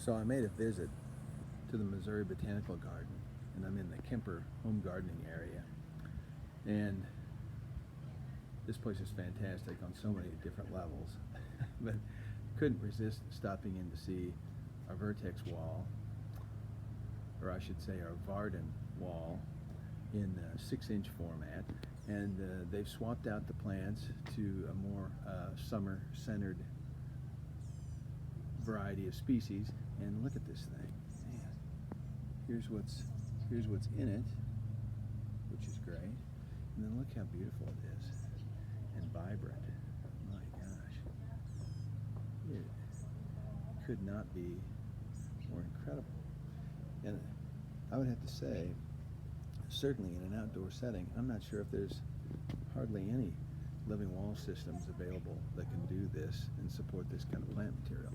So I made a visit to the Missouri Botanical Garden, and I'm in the Kemper home gardening area. And this place is fantastic on so many different levels, but couldn't resist stopping in to see our Vertex wall, or I should say our Varden wall, in 6-inch format. And they've swapped out the plants to a more summer-centered variety of species. And look at this thing. Man, here's what's in it, which is great. And then look how beautiful it is and vibrant. My gosh, it could not be more incredible. And I would have to say, certainly in an outdoor setting, I'm not sure if there's hardly any living wall systems available that can do this and support this kind of plant material.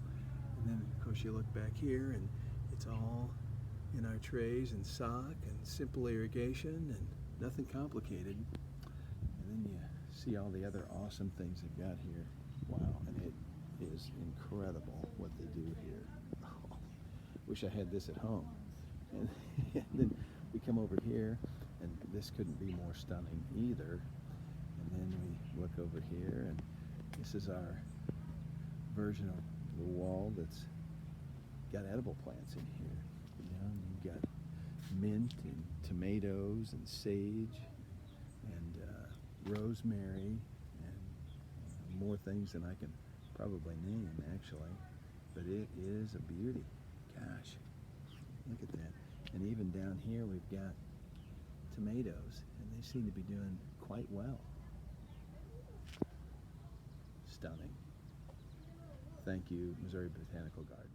And then of course you look back here and it's all in our trays and sock and simple irrigation and nothing complicated. And then you see all the other awesome things they've got here. Wow, and it is incredible what they do here. Oh, wish I had this at home. And then we come over here, and this couldn't be more stunning either. And then we look over here, and this is our version of the wall that's got edible plants in here. You know, you've got mint and tomatoes and sage and rosemary and more things than I can probably name, actually. But it is a beauty. Gosh, look at that. And even down here we've got tomatoes, and they seem to be doing quite well. Stunning. Thank you, Missouri Botanical Garden.